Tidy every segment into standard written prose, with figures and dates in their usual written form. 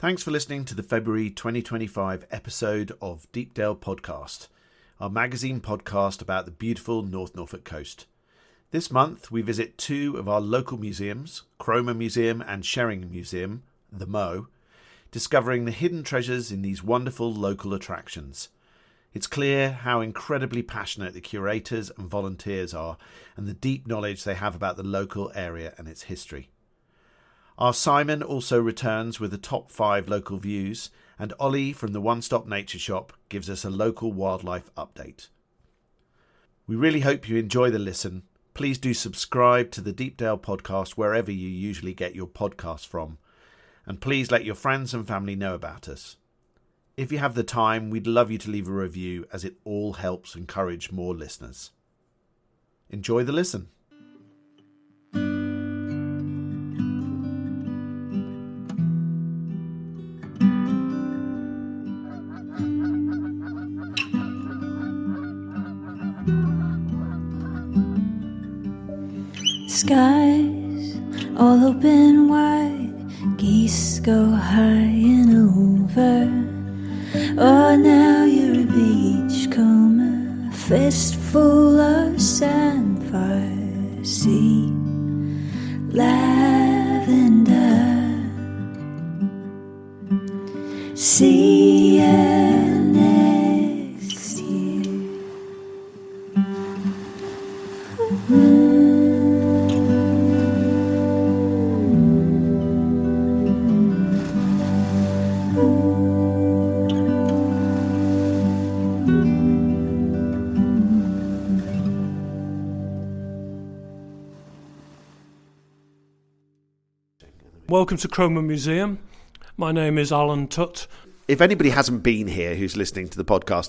Thanks for listening to the February 2025 episode of Deepdale Podcast, our magazine podcast about the beautiful North Norfolk Coast. This month we visit two of our local museums, Cromer Museum and Sheringham Museum, the Mo, discovering the hidden treasures in these wonderful local attractions. It's clear how incredibly passionate the curators and volunteers are and the deep knowledge they have about the local area and its history. Our Simon also returns with the top 5 local views, and Ollie from the One Stop Nature Shop gives us a local wildlife update. We really hope you enjoy the listen. Please do subscribe to the Deepdale Podcast wherever you usually get your podcasts from, and please let your friends and family know about us. If you have the time, we'd love you to leave a review, as it all helps encourage more listeners. Enjoy the listen. Skies all open wide, geese go high and over. Oh, now you're a beachcomber, a fistful of samphire, sea, lavender, see you next year. Welcome to Cromer Museum. My name is Alan Tutt. If anybody hasn't been here who's listening to the podcast,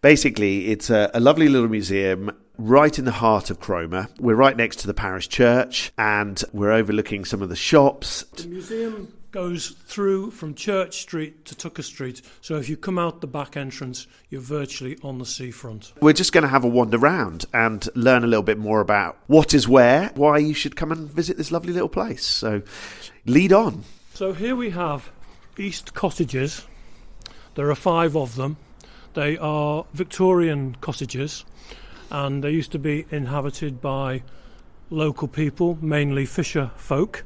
basically it's a lovely little museum right in the heart of Cromer. We're right next to the parish church and we're overlooking some of the shops. The museum goes through from Church Street to Tucker Street, so if you come out the back entrance, you're virtually on the seafront. We're just going to have a wander round and learn a little bit more about what is where, why you should come and visit this lovely little place. So lead on. So here we have East Cottages. There are 5 of them. They are Victorian cottages, and they used to be inhabited by local people, mainly fisher folk.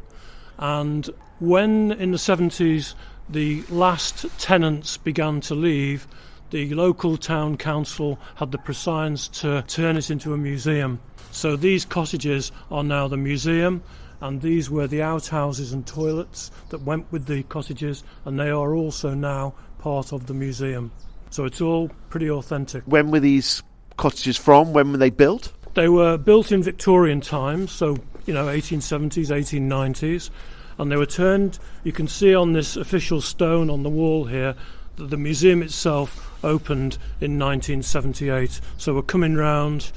And when in the 70s the last tenants began to leave, the local town council had the prescience to turn it into a museum. So these cottages are now the museum, and these were the outhouses and toilets that went with the cottages, and they are also now part of the museum. So it's all pretty authentic. When were these cottages from? When were they built? They were built in Victorian times, so 1870s, 1890s, and they were turned. You can see on this official stone on the wall here that the museum itself opened in 1978. So we're coming round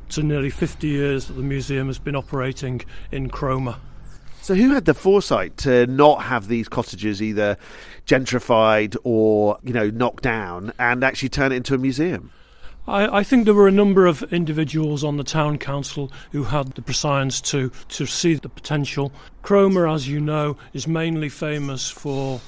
to nearly 50 years that the museum has been operating in Cromer. So who had the foresight to not have these cottages either gentrified or, knocked down and actually turn it into a museum? I think there were a number of individuals on the town council who had the prescience to see the potential. Cromer, as you know, is mainly famous for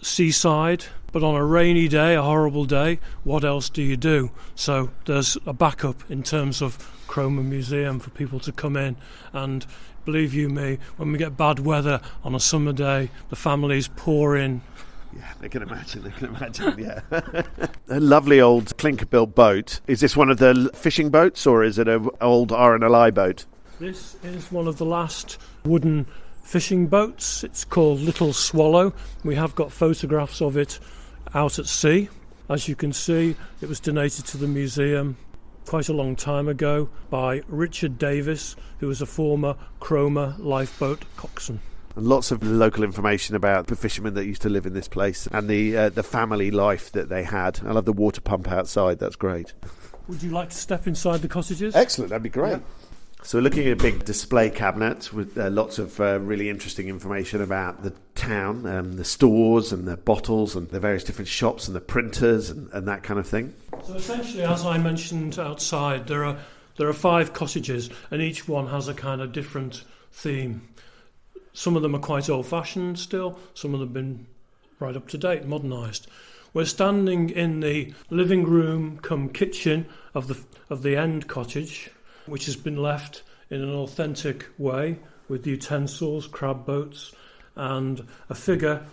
seaside, but on a rainy day, a horrible day, what else do you do? So there's a backup in terms of Cromer Museum for people to come in, and believe you me, when we get bad weather on a summer day, the families pour in. Yeah, they can imagine, yeah. A lovely old clinker-built boat. Is this one of the fishing boats, or is it an old RNLI boat? This is one of the last wooden fishing boats. It's called Little Swallow. We have got photographs of it out at sea. As you can see, it was donated to the museum quite a long time ago by Richard Davis, who was a former Cromer lifeboat coxswain. And lots of local information about the fishermen that used to live in this place and the family life that they had. I love the water pump outside. That's great. Would you like to step inside the cottages? Excellent. That'd be great. Yeah. So we're looking at a big display cabinet with lots of really interesting information about the town, the stores and the bottles and the various different shops and the printers and that kind of thing. So essentially, as I mentioned outside, there are 5 cottages, and each one has a kind of different theme. Some of them are quite old-fashioned still. Some of them have been right up to date, modernised. We're standing in the living room cum kitchen of the end cottage, which has been left in an authentic way with utensils, crab boats, and a figure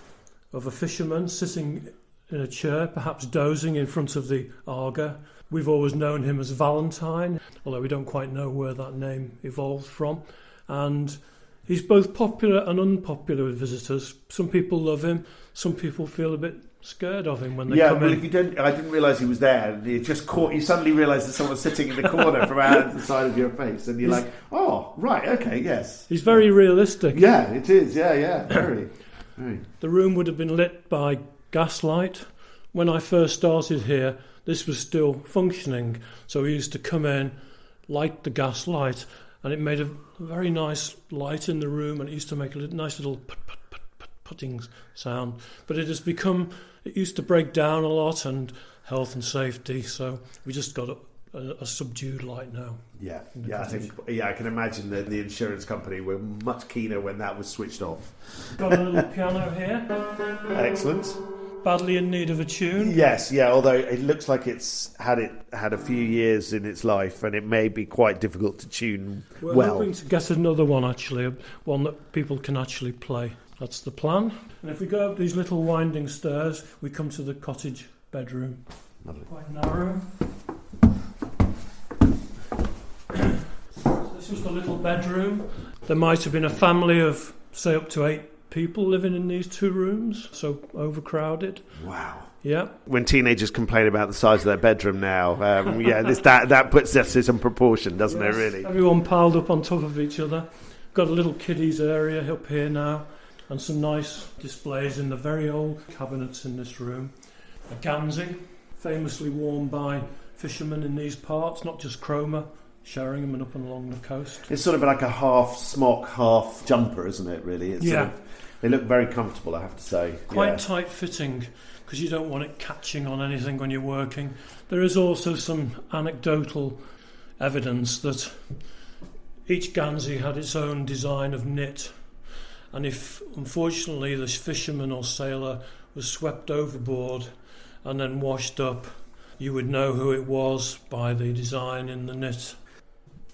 of a fisherman sitting in a chair, perhaps dozing in front of the Arga. We've always known him as Valentine, although we don't quite know where that name evolved from. And he's both popular and unpopular with visitors. Some people love him, some people feel a bit scared of him when they come in. If you don't, I didn't realise he was there. And you suddenly realise that someone's sitting in the corner from out the side of your face, and you're like, oh, right, okay, yes. He's very realistic. Yeah, it is. Yeah, very. The room would have been lit by gaslight. When I first started here, this was still functioning, so we used to come in, light the gas light, and it made a very nice light in the room, and it used to make a nice little putting sound. But it used to break down a lot, and health and safety, so we just got a subdued light now. I can imagine that the insurance company were much keener when that was switched off. Got a little piano here. Excellent. Badly in need of a tune. Yes, although it looks like it's had a few years in its life, and it may be quite difficult to tune well. We're hoping to get another one, actually, one that people can actually play. That's the plan. And if we go up these little winding stairs, we come to the cottage bedroom. Lovely. Quite narrow. This was the little bedroom. There might have been a family of, say, up to 8 people living in these 2 rooms, so overcrowded. Wow. Yeah. When teenagers complain about the size of their bedroom now, that puts us in some proportion, doesn't it, really? Everyone piled up on top of each other. Got a little kiddies area up here now, and some nice displays in the very old cabinets in this room. A Gansey, famously worn by fishermen in these parts, not just Cromer, Sheringham and up and along the coast. It's sort of like a half smock, half jumper, isn't it, really? It's sort of, they look very comfortable, I have to say. Quite tight fitting, because you don't want it catching on anything when you're working. There is also some anecdotal evidence that each Gansey had its own design of knit, and if, unfortunately, the fisherman or sailor was swept overboard and then washed up, you would know who it was by the design in the knit.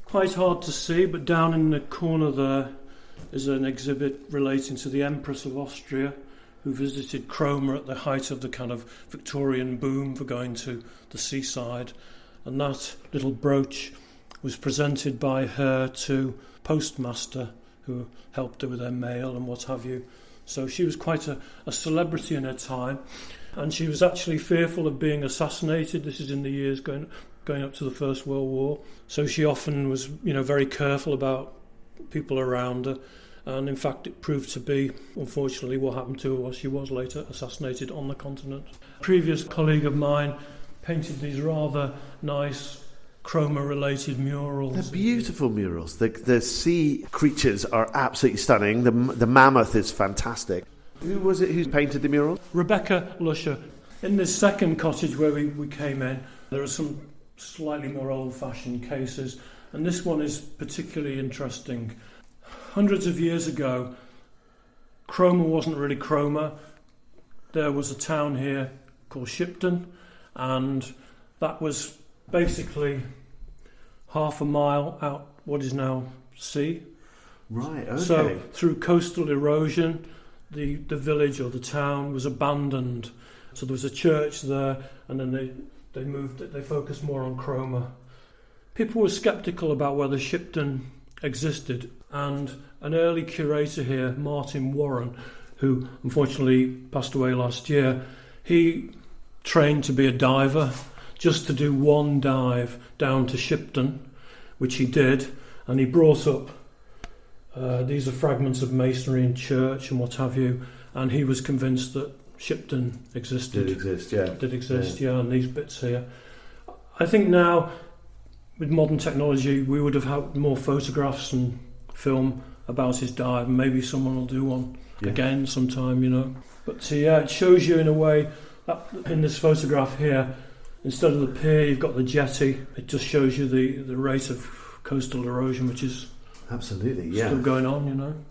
Quite hard to see, but down in the corner there is an exhibit relating to the Empress of Austria, who visited Cromer at the height of the kind of Victorian boom for going to the seaside. And that little brooch was presented by her to postmaster, who helped her with her mail and what have you. So she was quite a celebrity in her time, and she was actually fearful of being assassinated. This is in the years going up to the First World War. So she often was, very careful about people around her. And in fact, it proved to be, unfortunately, what happened to her was she was later assassinated on the continent. A previous colleague of mine painted these rather nice Cromer-related murals. They're beautiful murals. The sea creatures are absolutely stunning. The mammoth is fantastic. Who was it who painted the murals? Rebecca Lusher. In this second cottage where we came in, there are some slightly more old-fashioned cases, and this one is particularly interesting. Hundreds of years ago, Cromer wasn't really Cromer. There was a town here called Shipton, and that was basically half a mile out what is now sea. Right, okay. So through coastal erosion, the village or the town was abandoned. So there was a church there, and then they moved it. They focused more on Cromer. People were sceptical about whether Shipton existed, and an early curator here, Martin Warren, who unfortunately passed away last year, he trained to be a diver, just to do one dive down to Shipton, which he did, and he brought up these are fragments of masonry and church and what have you, and he was convinced that Shipton existed. Did exist, yeah, and these bits here. I think now, with modern technology, we would have had more photographs and film about his dive, and maybe someone will do one again sometime, But it shows you in a way, that in this photograph here, instead of the pier, you've got the jetty. It just shows you the rate of coastal erosion, which is absolutely still going on,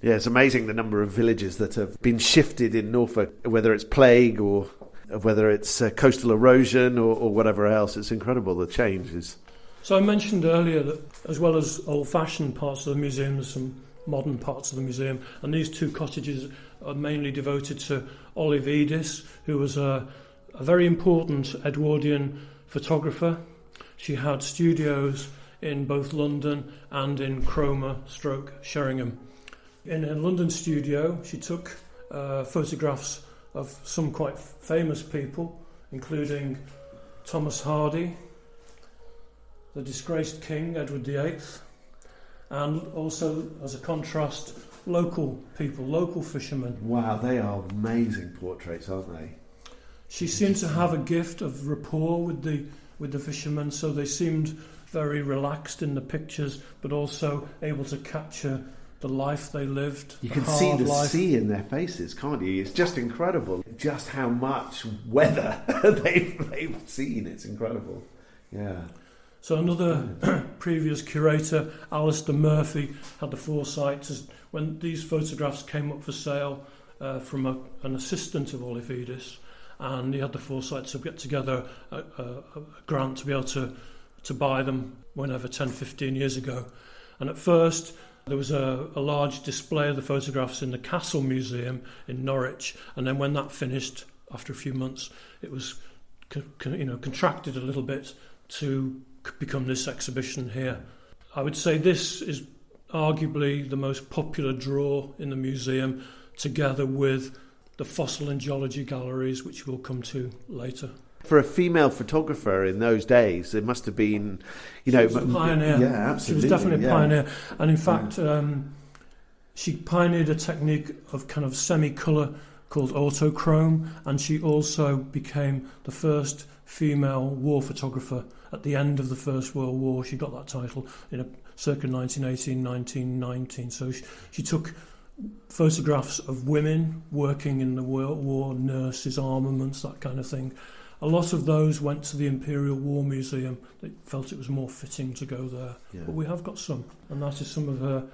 Yeah, it's amazing the number of villages that have been shifted in Norfolk, whether it's plague or whether it's coastal erosion or whatever else. It's incredible, the change is. So I mentioned earlier that as well as old-fashioned parts of the museum, there's some modern parts of the museum, and these two cottages are mainly devoted to Olive Edis, who was a very important Edwardian photographer. She had studios in both London and in Cromer / Sheringham. In her London studio, she took photographs of some quite famous people, including Thomas Hardy, the disgraced king, Edward VIII, and also, as a contrast, local people, local fishermen. Wow, they are amazing portraits, aren't they? She seemed to have a gift of rapport with the fishermen, so they seemed very relaxed in the pictures, but also able to capture the life they lived. You can see the sea in their faces, can't you? It's just incredible, just how much weather they've seen. It's incredible. Yeah. So another previous curator, Alistair Murphy, had the foresight to, when these photographs came up for sale from an assistant of Olive Edis, and he had the foresight to get together a grant to be able to buy them whenever, 10, 15 years ago. And at first there was a large display of the photographs in the Castle Museum in Norwich, and then when that finished, after a few months, it was contracted a little bit to become this exhibition here. I would say this is arguably the most popular draw in the museum, together with the fossil and geology galleries, which we'll come to later. For a female photographer in those days, it must have been, She was a pioneer. Yeah, absolutely. She was definitely a pioneer. And in fact, she pioneered a technique of kind of semi-colour called autochrome, and she also became the first female war photographer at the end of the First World War. She got that title in circa 1918, 1919. So she took photographs of women working in the World War, nurses, armaments, that kind of thing. A lot of those went to the Imperial War Museum. They felt it was more fitting to go there. Yeah. But we have got some, and that is some of her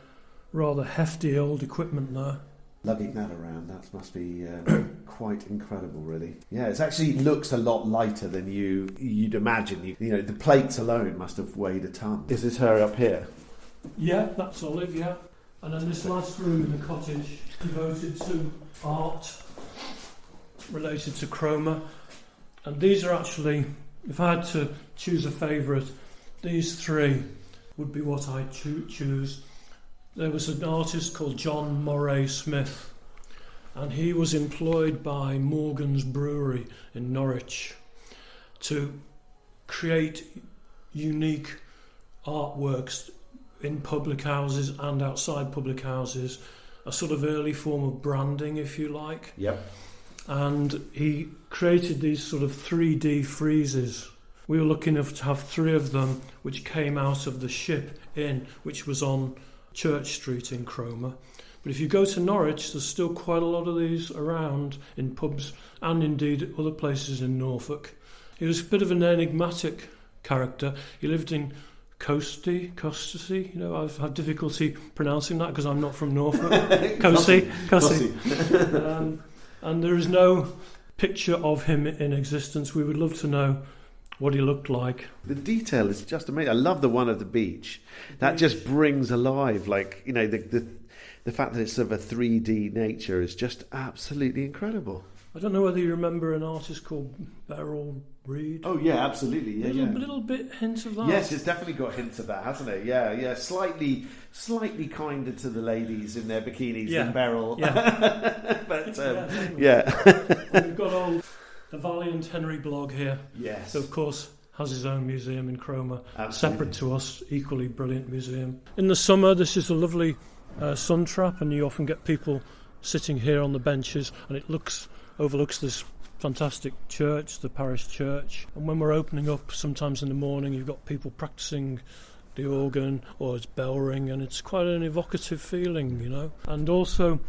rather hefty old equipment there. Lugging that around, that must be quite incredible, really. Yeah, it actually looks a lot lighter than you'd imagine. The plates alone must have weighed a ton. Is this her up here? Yeah, that's Olive, yeah. And then this last room in the cottage, devoted to art related to Cromer. And these are actually, if I had to choose a favourite, these three would be what I'd choose. There was an artist called John Moray Smith, and he was employed by Morgan's Brewery in Norwich to create unique artworks in public houses and outside public houses, a sort of early form of branding, if you like. Yep. And he created these sort of 3D friezes. We were lucky enough to have 3 of them, which came out of the Ship Inn, which was on Church Street in Cromer. But if you go to Norwich, there's still quite a lot of these around in pubs and indeed other places in Norfolk. He was a bit of an enigmatic character. He lived in Coasty. I've had difficulty pronouncing that because I'm not from Norfolk. Coasty. And there is no picture of him in existence. We would love to know what he looked like. The detail is just amazing. I love the one at the beach. That just brings alive, the fact that it's of a 3D nature is just absolutely incredible. I don't know whether you remember an artist called Beryl Reid. Oh yeah, absolutely. Yeah, little bit hint of that. Yes, it's definitely got hints of that, hasn't it? Yeah. Slightly kinder to the ladies in their bikinis than Beryl. Yeah. But we've got the valiant Henry Blogg here. Yes. So of course has his own museum in Cromer, separate to us, equally brilliant museum. In the summer, this is a lovely sun trap, and you often get people sitting here on the benches, and it overlooks this fantastic church, the parish church. And when we're opening up, sometimes in the morning, you've got people practicing the organ or its bell ring, and it's quite an evocative feeling, And also,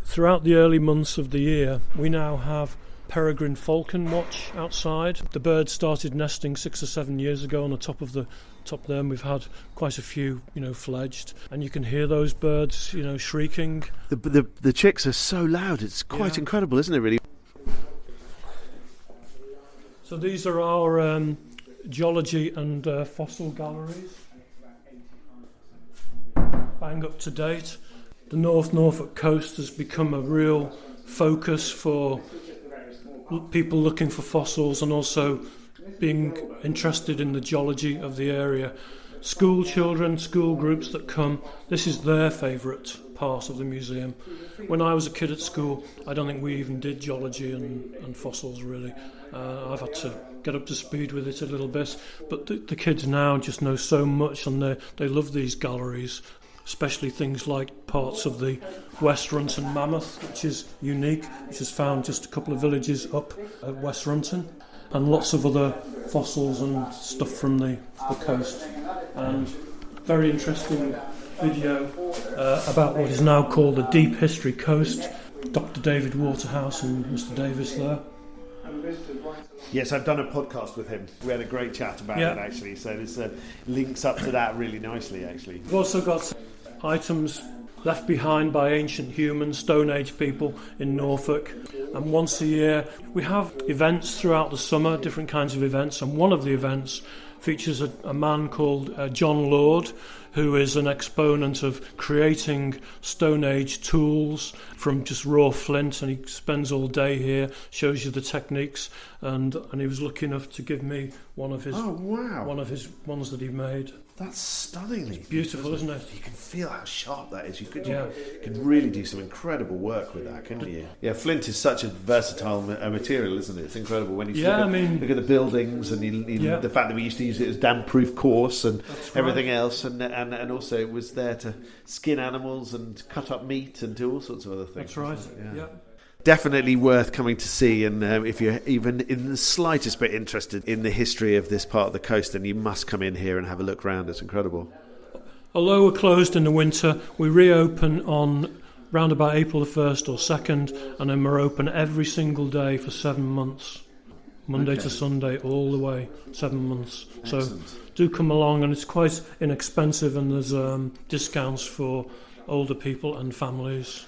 throughout the early months of the year, we now have peregrine falcon watch outside. The birds started nesting 6 or 7 years ago on the top there, and we've had quite a few, fledged, and you can hear those birds, shrieking. The chicks are so loud, it's quite incredible, isn't it, really? So these are our geology and fossil galleries. Bang up to date. The North Norfolk Coast has become a real focus for people looking for fossils and also being interested in the geology of the area. School children, school groups that come, this is their favourite part of the museum. When I was a kid at school, I don't think we even did geology and fossils really. I've had to get up to speed with it a little bit, but the kids now just know so much, and they love these galleries, especially things like parts of the West Runton mammoth, which is unique, which is found just a couple of villages up at West Runton, and lots of other fossils and stuff from the coast. And very interesting video about what is now called the Deep History Coast. Dr. David Waterhouse and Mr. Davis there. Yes, I've done a podcast with him. We had a great chat about it, actually. So this links up to that really nicely, actually. We've also got items left behind by ancient humans, Stone Age people in Norfolk. And once a year, we have events throughout the summer, different kinds of events. And one of the events features a man called John Lord, who is an exponent of creating Stone Age tools from just raw flint, and he spends all day here, shows you the techniques, and he was lucky enough to give me one of his ones that he made. That's stunningly beautiful, isn't it? You can feel how sharp that is. You could really do some incredible work with that, couldn't you? Yeah, flint is such a versatile material, isn't it? It's incredible when you look at the buildings and the fact that we used to use it as damp-proof course and everything else, and also it was there to skin animals and cut up meat and do all sorts of other things. That's right. Yeah. Definitely worth coming to see, and if you're even in the slightest bit interested in the history of this part of the coast, then you must come in here and have a look around. It's incredible. Although we're closed in the winter, we reopen on round about April the 1st or 2nd, and then we're open every single day for 7 months, Monday to Sunday, all the way, 7 months. Excellent. So do come along, and it's quite inexpensive, and there's discounts for older people and families.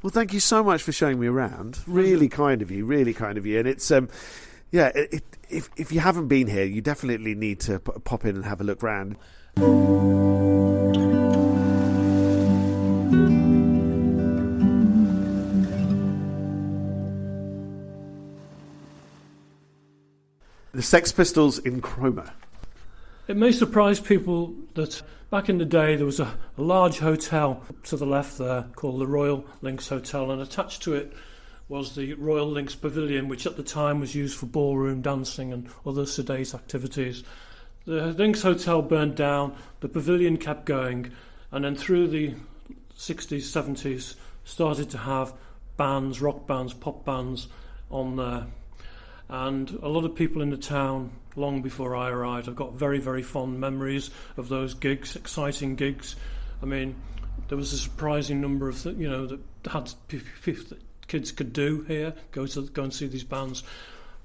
Well, thank you so much for showing me around. Really kind of you, really kind of you. And it's, if you haven't been here, you definitely need to pop in and have a look round. The Sex Pistols in Cromer. It may surprise people that back in the day there was a large hotel to the left there called the Royal Links Hotel, and attached to it was the Royal Links Pavilion, which at the time was used for ballroom dancing and other sedate activities. The Links Hotel burned down, the pavilion kept going, and then through the 60s, 70s started to have bands, rock bands, pop bands on there. And a lot of people in the town, long before I arrived, have got very, very fond memories of those gigs, exciting gigs. I mean, there was a surprising number of that kids could do here, go and see these bands.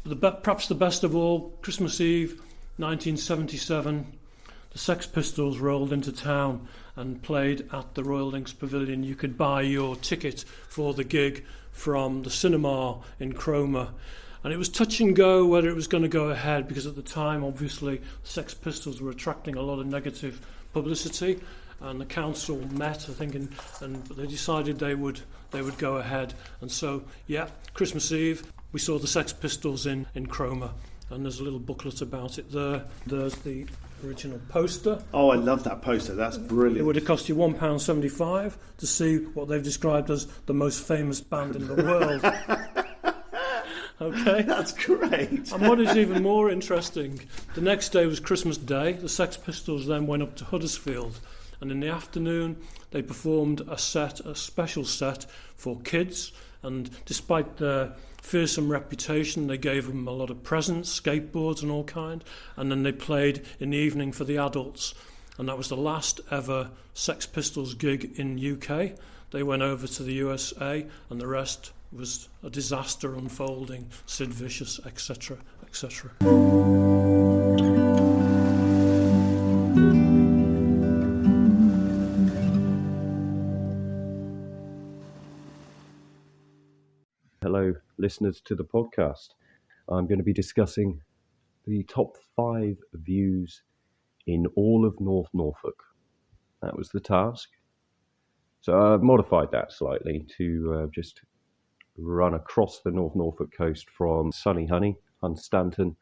But perhaps the best of all, Christmas Eve, 1977, the Sex Pistols rolled into town and played at the Royal Links Pavilion. You could buy your ticket for the gig from the cinema in Cromer. And it was touch and go whether it was going to go ahead, because at the time, obviously, the Sex Pistols were attracting a lot of negative publicity, and the council met, I think, and they decided they would go ahead. And so, Christmas Eve, we saw the Sex Pistols in Cromer, and there's a little booklet about it there. There's the original poster. Oh, I love that poster. That's brilliant. It would have cost you £1.75 to see what they've described as the most famous band in the world. Okay, that's great. And what is even more interesting, the next day was Christmas Day. The Sex Pistols then went up to Huddersfield, and in the afternoon they performed a special set for kids. And despite their fearsome reputation, they gave them a lot of presents, skateboards and all kind. And then they played in the evening for the adults, and that was the last ever Sex Pistols gig in UK. They went over to the USA, and the rest It was a disaster unfolding, Sid Vicious, etc., etc. Hello, listeners to the podcast. I'm going to be discussing the top 5 views in all of North Norfolk. That was the task. So I've modified that slightly to just run across the North Norfolk coast from sunny Hunstanton,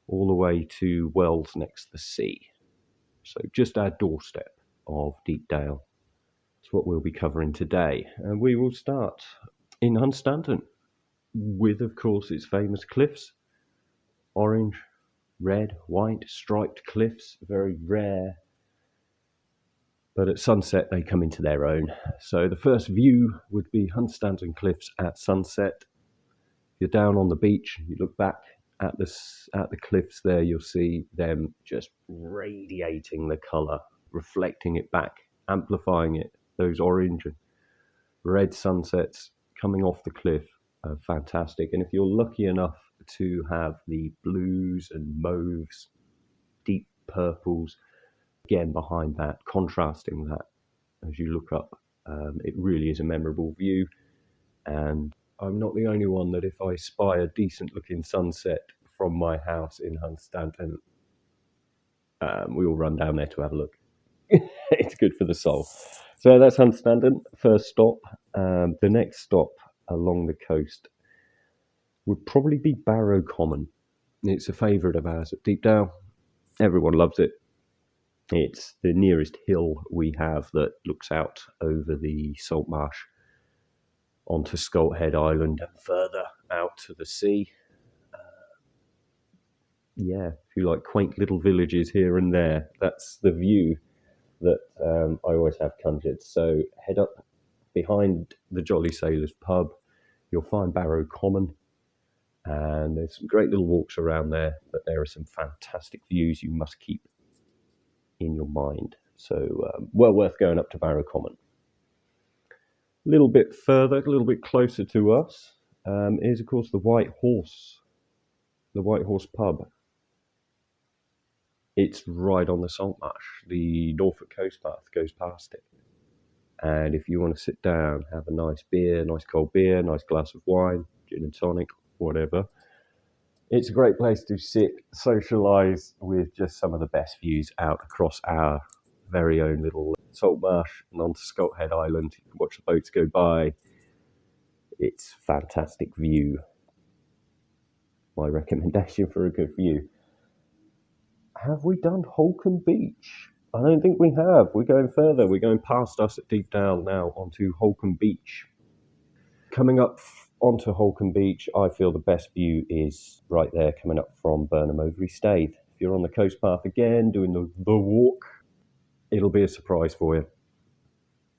all the way to Wells next to the sea. So just our doorstep of Deepdale. That's what we'll be covering today. And we will start in Hunstanton with, of course, its famous cliffs. Orange, red, white, striped cliffs, very rare. But at sunset, they come into their own. So the first view would be Hunstanton Cliffs at sunset. You're down on the beach, you look back at the cliffs there, you'll see them just radiating the colour, reflecting it back, amplifying it. Those orange and red sunsets coming off the cliff are fantastic. And if you're lucky enough to have the blues and mauves, deep purples, again behind that, contrasting that as you look up, it really is a memorable view. And I'm not the only one that if I spy a decent looking sunset from my house in Hunstanton, we all run down there to have a look. It's good for the soul. So that's Hunstanton, first stop. The next stop along the coast would probably be Barrow Common. It's a favourite of ours at Deepdale. Everyone loves it. It's the nearest hill we have that looks out over the salt marsh onto Scolthead Island and further out to the sea. If you like quaint little villages here and there, that's the view that I always have conjured. So head up behind the Jolly Sailors pub, you'll find Barrow Common, and there's some great little walks around there, but there are some fantastic views you must keep in your mind. So well worth going up to Barrow Common. A little bit further, a little bit closer to us is of course the White Horse pub. It's right on the salt marsh. The Norfolk Coast path goes past it. And if you want to sit down, have a nice beer, nice cold beer, nice glass of wine, gin and tonic, whatever, it's a great place to sit, socialise with just some of the best views out across our very own little salt marsh and onto Scolthead Island. You can watch the boats go by. It's a fantastic view. My recommendation for a good view. Have we done Holcombe Beach? I don't think we have. We're going further. We're going past us at Deepdale now onto Holcombe Beach. Coming up onto Holcombe Beach, I feel the best view is right there coming up from Burnham Overy Staithe. If you're on the coast path again, doing the walk, it'll be a surprise for you.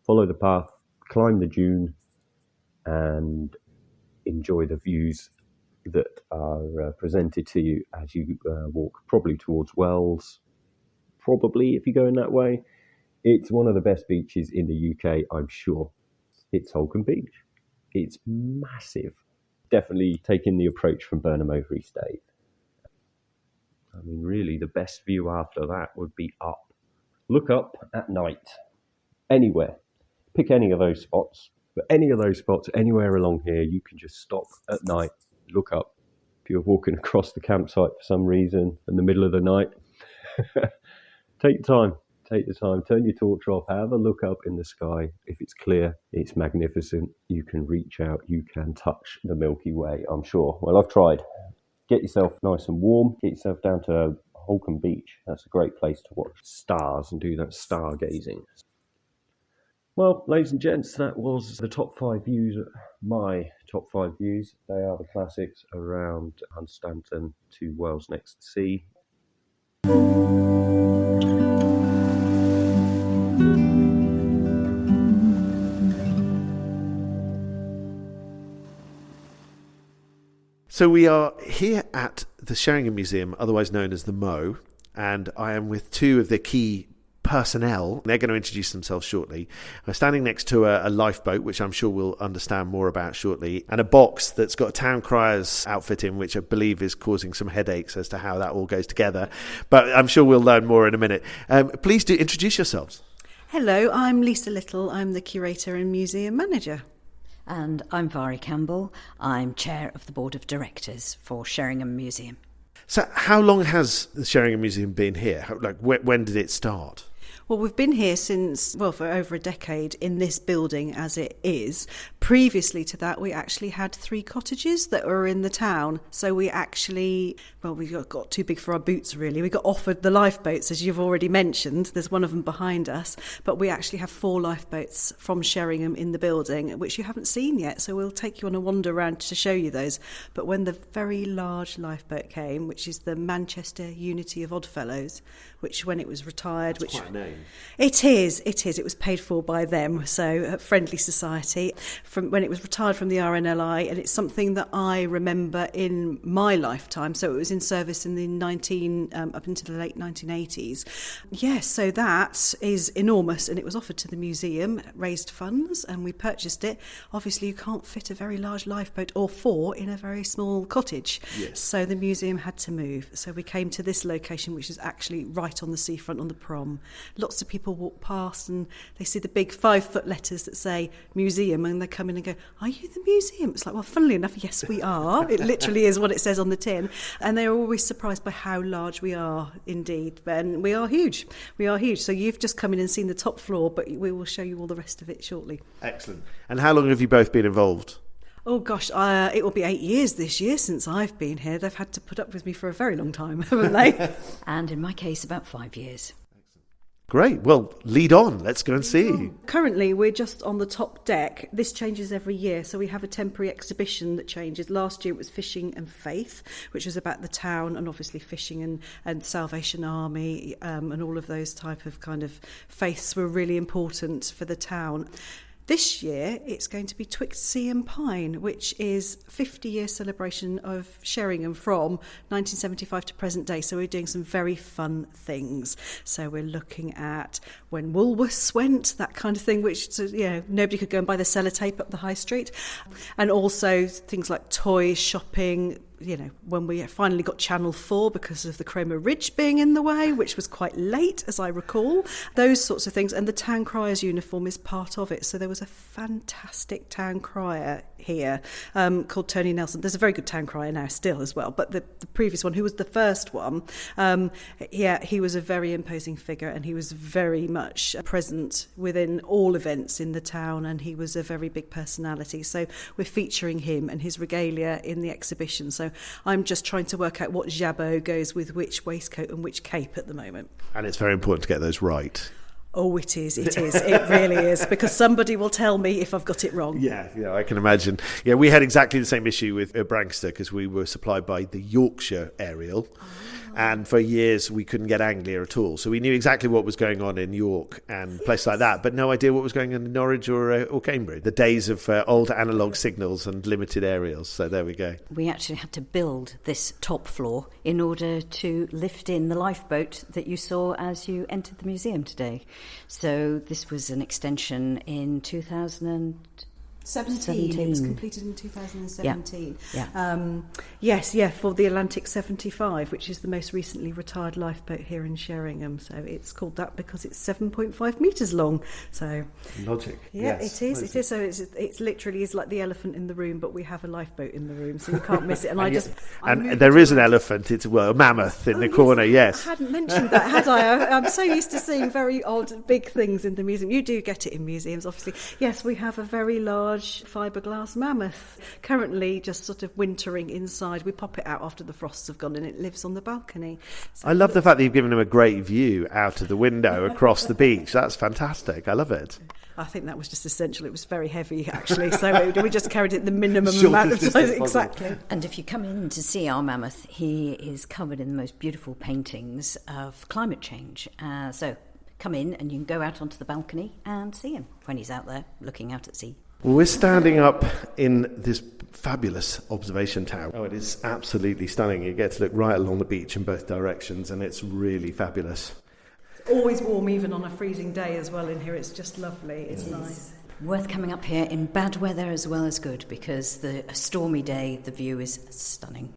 Follow the path, climb the dune, and enjoy the views that are presented to you as you walk probably towards Wells. Probably, if you're going that way, it's one of the best beaches in the UK, I'm sure. It's Holcombe Beach. It's massive. Definitely taking the approach from Burnham Overy Staithe. I mean, really, the best view after that would be up. Look up at night. Anywhere. Pick any of those spots. But any of those spots, anywhere along here, you can just stop at night, look up. If you're walking across the campsite for some reason in the middle of the night, take the time, turn your torch off, have a look up in the sky. If it's clear, it's magnificent. You can reach out, you can touch the Milky Way, I'm sure. Well, I've tried. Get yourself nice and warm, get yourself down to Holcombe Beach. That's a great place to watch stars and do that stargazing. Well, ladies and gents, that was the top 5 views, my top 5 views. They are the classics around Hunstanton to Wells next to sea. So we are here at the Sheringham Museum, otherwise known as the Mo, and I am with 2 of the key personnel. They're going to introduce themselves shortly. We're standing next to a lifeboat, which I'm sure we'll understand more about shortly, and a box that's got a town crier's outfit in, which I believe is causing some headaches as to how that all goes together. But I'm sure we'll learn more in a minute. Please do introduce yourselves. Hello, I'm Lisa Little. I'm the curator and museum manager. And I'm Mhairi Campbell. I'm chair of the board of directors for Sheringham Museum. So how long has the Sheringham Museum been here? When did it start? Well, we've been here for over a decade in this building as it is. Previously to that, we actually had 3 cottages that were in the town. So we got too big for our boots, really. We got offered the lifeboats, as you've already mentioned. There's one of them behind us. But we actually have 4 lifeboats from Sheringham in the building, which you haven't seen yet. So we'll take you on a wander around to show you those. But when the very large lifeboat came, which is the Manchester Unity of Oddfellows, which when it was retired... That's quite a name. It is. It was paid for by them, so a friendly society, from when it was retired from the RNLI, and it's something that I remember in my lifetime. So it was in service in the up into the late 1980s. Yes, so that is enormous, and it was offered to the museum, raised funds, and we purchased it. Obviously, you can't fit a very large lifeboat or 4 in a very small cottage. Yes. So the museum had to move. So we came to this location, which is actually right on the seafront on the prom. Lots of people walk past and they see the big 5-foot letters that say museum, and they come in and go, "Are you the museum?" It's like, well, funnily enough, yes, we are. It literally is what it says on the tin. And they're always surprised by how large we are indeed. And we are huge. So you've just come in and seen the top floor, but we will show you all the rest of it shortly. Excellent. And how long have you both been involved? Oh gosh, it will be 8 years this year since I've been here. They've had to put up with me for a very long time, haven't they? And in my case, about 5 years. Great. Well, lead on. Let's go and see. Currently, we're just on the top deck. This changes every year, so we have a temporary exhibition that changes. Last year it was Fishing and Faith, which was about the town, and obviously fishing and Salvation Army and all of those type of kind of faiths were really important for the town. This year, it's going to be Twixt Sea and Pine, which is 50-year celebration of Sheringham from 1975 to present day. So we're doing some very fun things. So we're looking at when Woolworths went, that kind of thing, which nobody could go and buy the sellotape up the high street. And also things like toys, shopping, when we finally got Channel 4 because of the Cromer Ridge being in the way, which was quite late, as I recall. Those sorts of things. And the town crier's uniform is part of it. So there was a fantastic town crier here called Tony Nelson. There's a very good town crier now still as well. But the previous one, who was the first one, he was a very imposing figure, and he was very much present within all events in the town, and he was a very big personality. So we're featuring him and his regalia in the exhibition. So I'm just trying to work out what jabot goes with which waistcoat and which cape at the moment. And it's very important to get those right. Oh, it is. It really is, because somebody will tell me if I've got it wrong. Yeah, I can imagine. Yeah, we had exactly the same issue with Brancaster because we were supplied by the Yorkshire Aerial. And for years, we couldn't get Anglia at all. So we knew exactly what was going on in York and places like that, but no idea what was going on in Norwich or Cambridge. The days of old analogue signals and limited aerials. So there we go. We actually had to build this top floor in order to lift in the lifeboat that you saw as you entered the museum today. So this was an extension in 2017. It was completed in 2017. Yeah. For the Atlantic 75, which is the most recently retired lifeboat here in Sheringham. So it's called that because it's 7.5 metres long. So logic. Yeah, yes, it is. So it's literally is like the elephant in the room, but we have a lifeboat in the room, so you can't miss it. And there is an elephant. It's a mammoth in the corner. Yes. I hadn't mentioned that, had I? I'm so used to seeing very odd, big things in the museum. You do get it in museums, obviously. Yes, we have a very large fiberglass mammoth currently just sort of wintering inside. We pop it out after the frosts have gone, and it lives on the balcony. So I love the fact that you've given him a great view out of the window across the beach. That's fantastic. I love it. I think that was just essential. It was very heavy, actually, so we just carried it the minimum amount of size. Exactly. And if you come in to see our mammoth, he is covered in the most beautiful paintings of climate change. So come in and you can go out onto the balcony and see him when he's out there looking out at sea. Well, we're standing up in this fabulous observation tower. Oh, it is absolutely stunning. You get to look right along the beach in both directions, and it's really fabulous. Always warm, even on a freezing day as well in here. It's just lovely. It's nice. Worth coming up here in bad weather as well as good, because a stormy day, the view is stunning.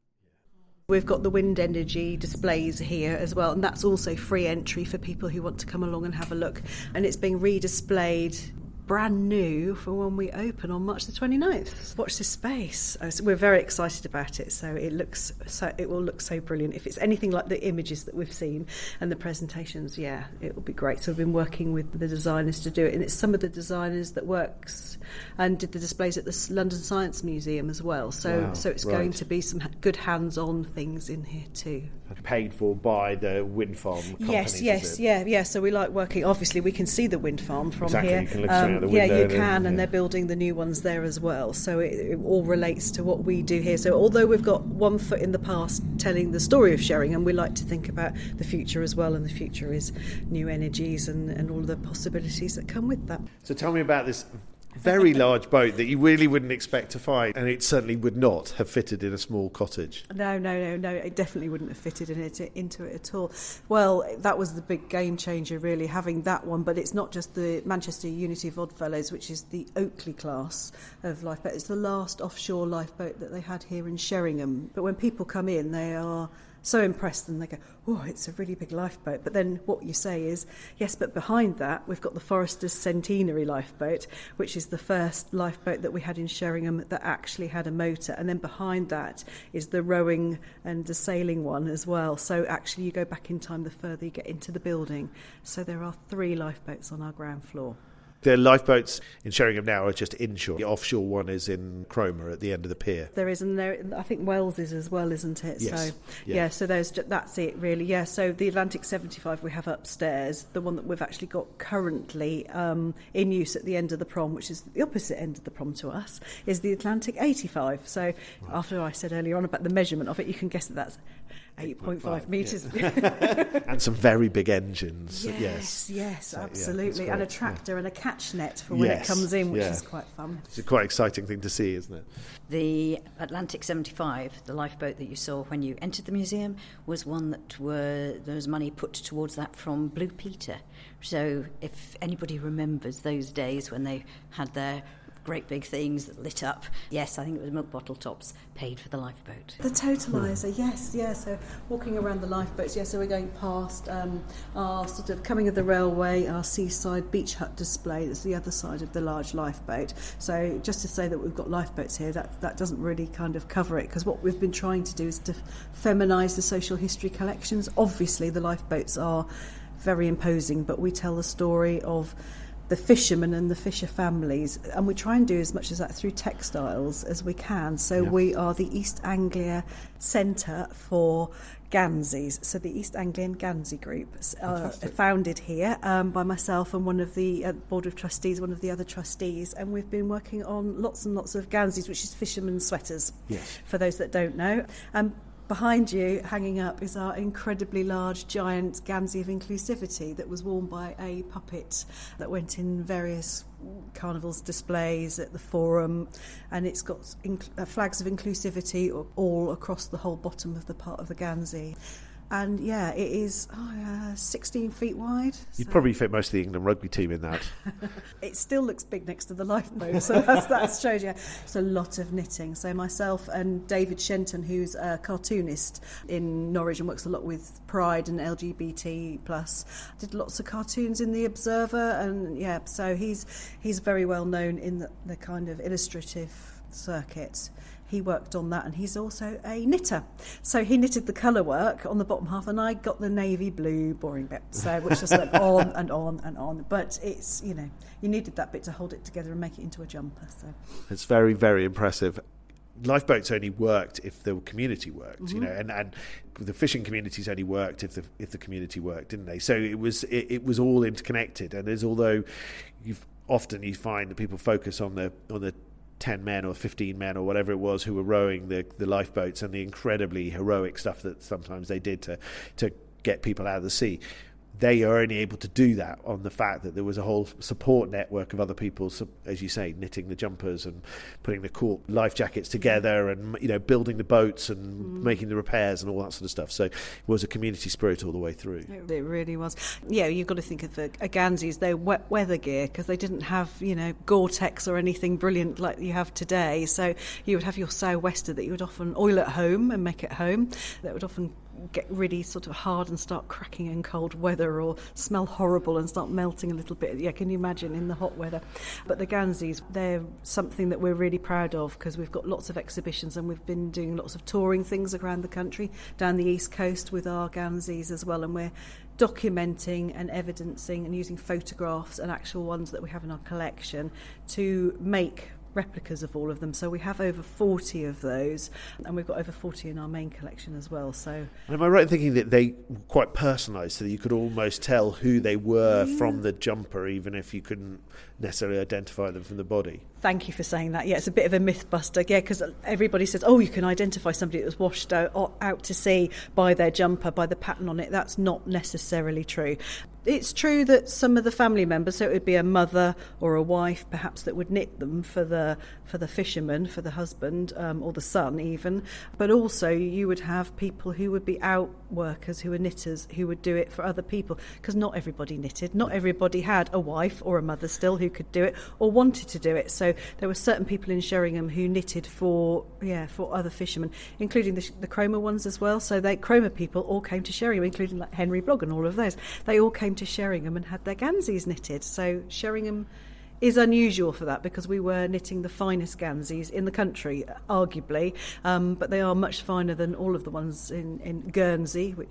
We've got the wind energy displays here as well, and that's also free entry for people who want to come along and have a look. And it's being redisplayed brand new for when we open on March the 29th. Watch this space. So we're very excited about it. So it will look so brilliant. If it's anything like the images that we've seen and the presentations, yeah, it will be great. So we've been working with the designers to do it, and it's some of the designers that works and did the displays at the London Science Museum as well. So it's going to be some good hands-on things in here too. Paid for by the wind farm companies. Yes. So we like working. Obviously, we can see the wind farm from here. You can look straight out the window. Yeah, you can, and they're building the new ones there as well. So it all relates to what we do here. So although we've got one foot in the past telling the story of Sheringham, we like to think about the future as well, and the future is new energies and all the possibilities that come with that. So tell me about this very large boat that you really wouldn't expect to find, and it certainly would not have fitted in a small cottage. No, it definitely wouldn't have fitted into it at all. Well, that was the big game changer, really, having that one, but it's not just the Manchester Unity of Oddfellows, which is the Oakley class of lifeboat. It's the last offshore lifeboat that they had here in Sheringham. But when people come in, they are so impressed, and they go, oh, it's a really big lifeboat. But then what you say is, yes, but behind that we've got the Forester's Centenary lifeboat, which is the first lifeboat that we had in Sheringham that actually had a motor, and then behind that is the rowing and the sailing one as well. So actually you go back in time the further you get into the building. So there are 3 lifeboats on our ground floor. The lifeboats in Sheringham now are just inshore. The offshore one is in Cromer at the end of the pier. There is, and there, I think Wells is as well, isn't it? Yes. So that's it really. Yeah, so the Atlantic 75 we have upstairs. The one that we've actually got currently in use at the end of the prom, which is the opposite end of the prom to us, is the Atlantic 85. So after I said earlier on about the measurement of it, you can guess that that's 8.5 metres. Yeah. And some very big engines. Yes, absolutely. And a tractor and a catch net for when it comes in, which is quite fun. It's a quite exciting thing to see, isn't it? The Atlantic 75, the lifeboat that you saw when you entered the museum, was one that there was money put towards that from Blue Peter. So if anybody remembers those days when they had their great big things that lit up. Yes, I think it was milk bottle tops paid for the lifeboat. The totaliser, yes. So walking around the lifeboats, so we're going past our sort of coming of the railway, our seaside beach hut display. That's the other side of the large lifeboat. So just to say that we've got lifeboats here, that doesn't really kind of cover it, because what we've been trying to do is to feminise the social history collections. Obviously, the lifeboats are very imposing, but we tell the story of the fishermen and the fisher families, and we try and do as much as that through textiles as we can. So we are the East Anglia Centre for Ganseys. So the East Anglian Gansey Group founded here by myself and one of the Board of Trustees, one of the other trustees, and we've been working on lots and lots of Ganseys, which is fishermen's sweaters, for those that don't know. Behind you, hanging up, is our incredibly large, giant Gansey of Inclusivity that was worn by a puppet that went in various carnivals displays at the Forum, and it's got flags of inclusivity all across the whole bottom of the part of the Gansey. And it is 16 feet wide. You'd probably fit most of the England rugby team in that. It still looks big next to the lifeboat, so that shows you. It's a lot of knitting. So myself and David Shenton, who's a cartoonist in Norwich and works a lot with Pride and LGBT+, did lots of cartoons in The Observer, and so he's very well known in the kind of illustrative circuit. He worked on that, and he's also a knitter. So he knitted the colour work on the bottom half, and I got the navy blue boring bit, which just went on and on and on. But it's, you needed that bit to hold it together and make it into a jumper. So it's very, very impressive. Lifeboats only worked if the community worked, and the fishing communities only worked if the community worked, didn't they? So it was all interconnected. And although you find that people focus on the 10 men or 15 men or whatever it was who were rowing the lifeboats and the incredibly heroic stuff that sometimes they did to get people out of the sea. they are only able to do that on the fact that there was a whole support network of other people, as you say, knitting the jumpers and putting the cork life jackets together and, you know, building the boats and making the repairs and all that sort of stuff. So it was a community spirit all the way through. It really was. Yeah, you've got to think of the Gansey's, their wet weather gear, because they didn't have, you know, Gore-Tex or anything brilliant like you have today. So you would have your sou'wester that you would often oil at home and make at home. That would often get really sort of hard and start cracking in cold weather, or smell horrible and start melting a little bit. Yeah, can you imagine in the hot weather? But the Ganseys, they're something that we're really proud of, because we've got lots of exhibitions and we've been doing lots of touring things around the country, down the East Coast with our Ganseys as well, and we're documenting and evidencing and using photographs and actual ones that we have in our collection to make replicas of all of them. So we have over 40 of those, and we've got over 40 in our main collection as well. So am I right in thinking that they were quite personalised, so that you could almost tell who they were from the jumper, even if you couldn't necessarily identify them from the body? Thank you for saying that. Yeah, it's a bit of a myth buster. Yeah, because everybody says, oh, you can identify somebody that was washed out to sea by their jumper, by the pattern on it. That's not necessarily true. It's true that some of the family members, so it would be a mother or a wife perhaps, that would knit them for the fisherman, for the husband, or the son even. But also you would have people who would be out workers, who were knitters, who would do it for other people, because not everybody knitted. Not everybody had a wife or a mother still who could do it or wanted to do it. So there were certain people in Sheringham who knitted for other fishermen, including the Cromer ones as well. So Cromer people all came to Sheringham, including like Henry Blogg and all of those. They all came to Sheringham and had their Ganseys knitted. So Sheringham is unusual for that, because we were knitting the finest Ganseys in the country, arguably, but they are much finer than all of the ones in Guernsey, which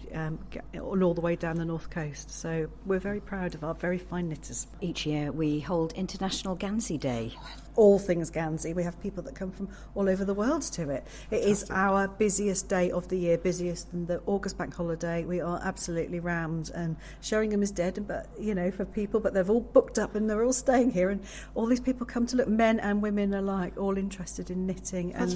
all the way down the North Coast. So we're very proud of our very fine knitters. Each year we hold International Gansey Day. All things Gansey. We have people that come from all over the world to it. It is our busiest day of the year, busiest than the August bank holiday. We are absolutely rammed, and Sheringham is dead, but for people, but they've all booked up and they're all staying here, and all these people come to look, men and women alike, all interested in knitting and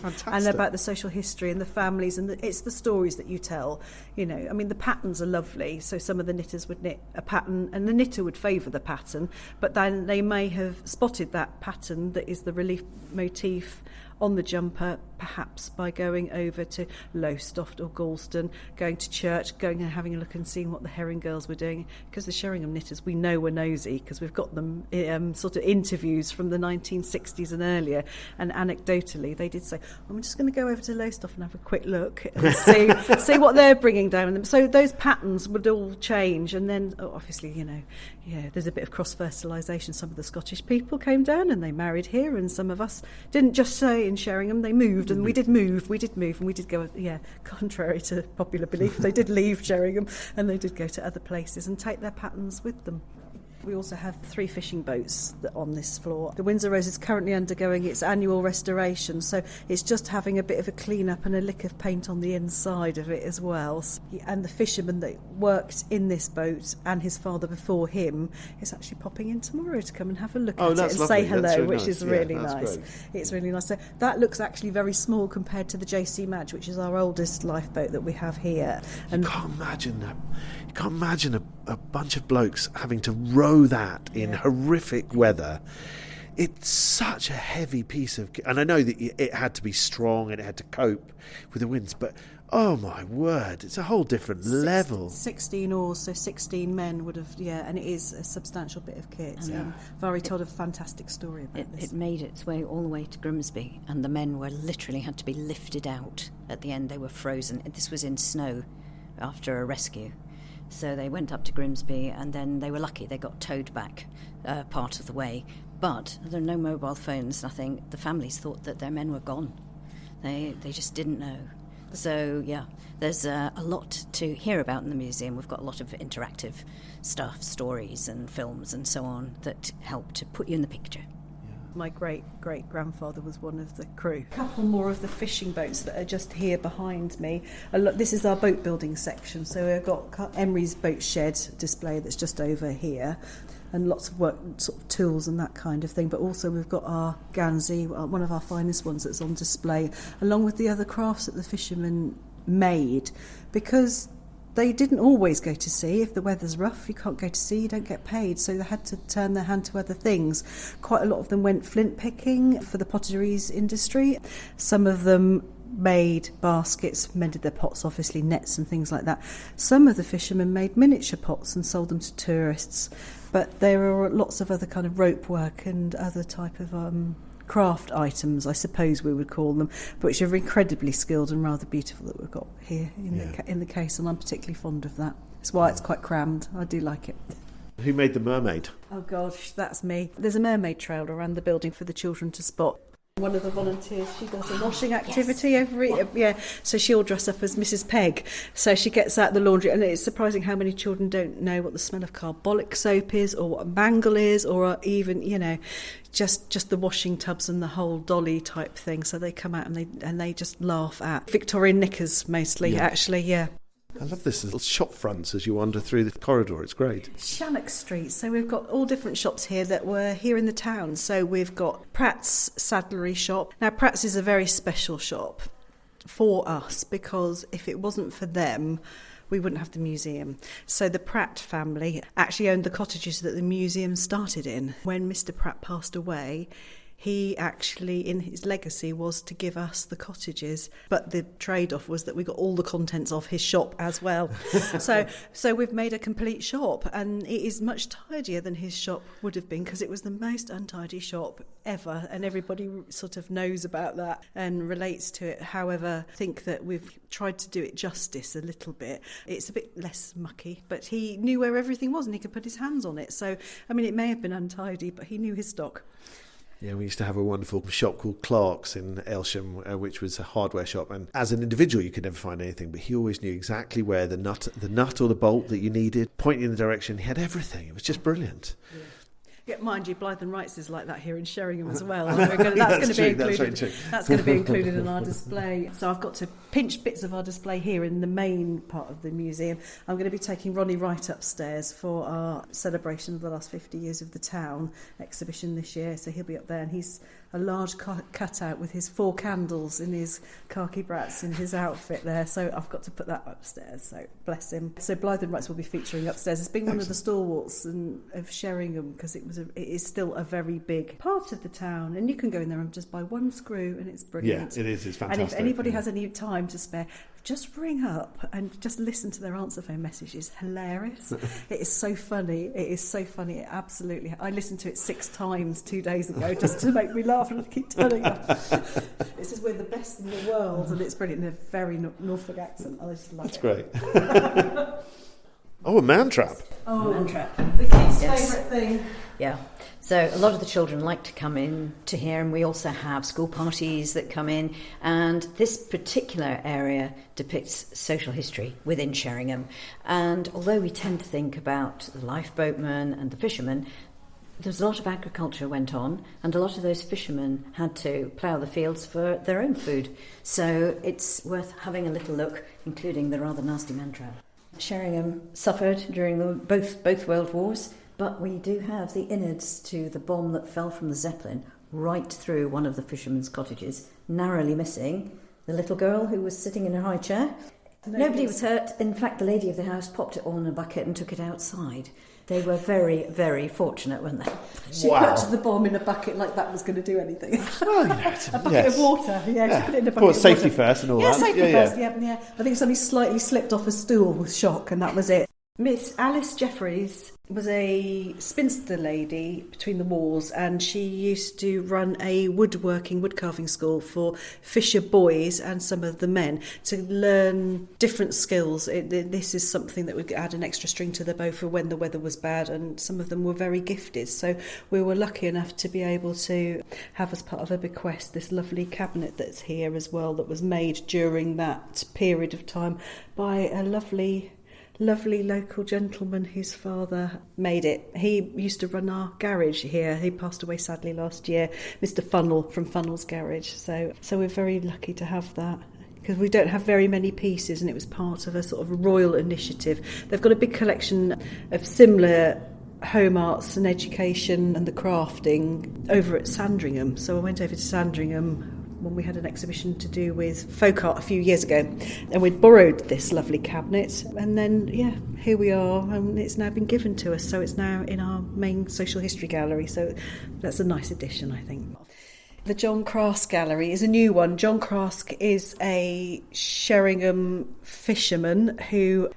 about the social history and the families, and it's the stories that you tell. The patterns are lovely, so some of the knitters would knit a pattern and the knitter would favour the pattern, but then they may have spotted that pattern that is the relief motif on the jumper, perhaps by going over to Lowestoft or Galston, going to church, going and having a look and seeing what the Herring girls were doing. Because the Sheringham knitters, we know, were nosy, because we've got them sort of interviews from the 1960s and earlier, and anecdotally they did say, I'm just going to go over to Lowestoft and have a quick look and see what they're bringing down with them. So those patterns would all change, and then obviously there's a bit of cross-fertilisation. Some of the Scottish people came down and they married here, and some of us didn't just stay in Sheringham, they moved, and we did move, and we did go, contrary to popular belief, they did leave Sheringham and they did go to other places and take their patterns with them. We also have 3 fishing boats on this floor. The Windsor Rose is currently undergoing its annual restoration, so it's just having a bit of a clean-up and a lick of paint on the inside of it as well. And the fisherman that worked in this boat, and his father before him, is actually popping in tomorrow to come and have a look at it and say hello, which is really nice. Great. It's really nice. So that looks actually very small compared to the JC Madge, which is our oldest lifeboat that we have here. And you can't imagine that. You can't imagine a bunch of blokes having to row that in horrific weather. It's such a heavy piece of, and I know that it had to be strong and it had to cope with the winds, but oh my word, it's a whole different level. 16 oars, so 16 men would have, and it is a substantial bit of kit. Mhairi told a fantastic story about this. It made its way all the way to Grimsby, and the men were literally had to be lifted out. At the end they were frozen. This was in snow after a rescue. So they went up to Grimsby, and then they were lucky. They got towed back part of the way. But there were no mobile phones, nothing. The families thought that their men were gone. They just didn't know. So, there's a lot to hear about in the museum. We've got a lot of interactive stuff, stories and films and so on that help to put you in the picture. My great-great-grandfather was one of the crew. A couple more of the fishing boats that are just here behind me. This is our boat building section, so we've got Emery's boat shed display that's just over here, and lots of work, sort of tools and that kind of thing. But also we've got our Gansey, one of our finest ones that's on display, along with the other crafts that the fishermen made, because They didn't always go to sea. If the weather's rough, you can't go to sea, you don't get paid. So they had to turn their hand to other things. Quite a lot of them went flint picking for the potteries industry. Some of them made baskets, mended their pots, obviously nets and things like that. Some of the fishermen made miniature pots and sold them to tourists. But there are lots of other kind of rope work and other type of craft items, I suppose we would call them, which are incredibly skilled and rather beautiful that we've got here in the case, and I'm particularly fond of that. That's why it's quite crammed. I do like it. Who made the mermaid? Oh gosh, that's me. There's a mermaid trail around the building for the children to spot. One of the volunteers, she does a washing activity so she'll dress up as Mrs. Peg. So she gets out the laundry, and it's surprising how many children don't know what the smell of carbolic soap is, or what a mangle is, or even, just the washing tubs and the whole dolly type thing. So they come out and they just laugh at Victorian knickers mostly, actually, yeah. I love this little shop front as you wander through the corridor. It's great. Shannock Street. So we've got all different shops here that were here in the town. So we've got Pratt's Saddlery Shop. Now, Pratt's is a very special shop for us, because if it wasn't for them, we wouldn't have the museum. So the Pratt family actually owned the cottages that the museum started in. When Mr. Pratt passed away, he actually, in his legacy, was to give us the cottages, but the trade-off was that we got all the contents of his shop as well. So we've made a complete shop, and it is much tidier than his shop would have been, because it was the most untidy shop ever, and everybody sort of knows about that and relates to it. However, I think that we've tried to do it justice a little bit. It's a bit less mucky, but he knew where everything was and he could put his hands on it. So, I mean, it may have been untidy, but he knew his stock. Yeah, we used to have a wonderful shop called Clark's in Aylsham, which was a hardware shop. And as an individual, you could never find anything, but he always knew exactly where the nut or the bolt that you needed, pointing in the direction. He had everything. It was just brilliant. Yeah, mind you, Blythe and Wrights is like that here in Sheringham as well. That's going to be included in our display. So I've got to pinch bits of our display here in the main part of the museum. I'm going to be taking Ronnie Wright upstairs for our celebration of the last 50 years of the town exhibition this year. So he'll be up there, and he's a large cutout with his 4 candles in his khaki brats in his outfit there. So I've got to put that upstairs. So bless him. So Blythe and Wrights will be featuring upstairs. It's been one of the stalwarts of Sheringham, because it is still a very big part of the town, and you can go in there and just buy one screw, and it's brilliant. Yeah, it is. It's fantastic. And if anybody has any time to spare, just ring up and just listen to their answer phone message. It's hilarious. It is so funny. It absolutely. I listened to it 6 times 2 days ago just to make me laugh, and I keep telling them. It says we're the best in the world, and it's brilliant in a very Norfolk accent. I just love it. That's great. Oh, a man trap. Oh, Man trap. The kids' favourite thing. Yeah. So a lot of the children like to come in to here, and we also have school parties that come in, and this particular area depicts social history within Sheringham. And although we tend to think about the lifeboatmen and the fishermen, there's a lot of agriculture went on, and a lot of those fishermen had to plough the fields for their own food. So it's worth having a little look, including the rather nasty man trap. Sheringham suffered during both World Wars, but we do have the innards to the bomb that fell from the Zeppelin right through one of the fishermen's cottages, narrowly missing the little girl who was sitting in a high chair. Nobody was hurt. In fact, the lady of the house popped it all in a bucket and took it outside. They were very, very fortunate, weren't they? She put the bomb in a bucket like that was going to do anything. A bucket of water. Yeah, she put it in a bucket of water. Safety first and all that. Safety first, yeah. I think somebody slightly slipped off a stool with shock, and that was it. Miss Alice Jeffreys was a spinster lady between the wars, and she used to run a wood carving school for fisher boys and some of the men to learn different skills. This is something that would add an extra string to the bow for when the weather was bad, and some of them were very gifted. So we were lucky enough to be able to have, as part of a bequest, this lovely cabinet that's here as well, that was made during that period of time by a lovely local gentleman whose father made it. He used to run our garage here. He passed away sadly last year, Mr. Funnel from Funnel's Garage. So we're very lucky to have that, because we don't have very many pieces, and it was part of a sort of royal initiative. They've got a big collection of similar home arts and education and the crafting over at Sandringham. So I went over to Sandringham when we had an exhibition to do with folk art a few years ago, and we'd borrowed this lovely cabinet, and then here we are, and it's now been given to us, so it's now in our main social history gallery, so that's a nice addition, I think. The John Crask Gallery is a new one. John Crask is a Sheringham fisherman who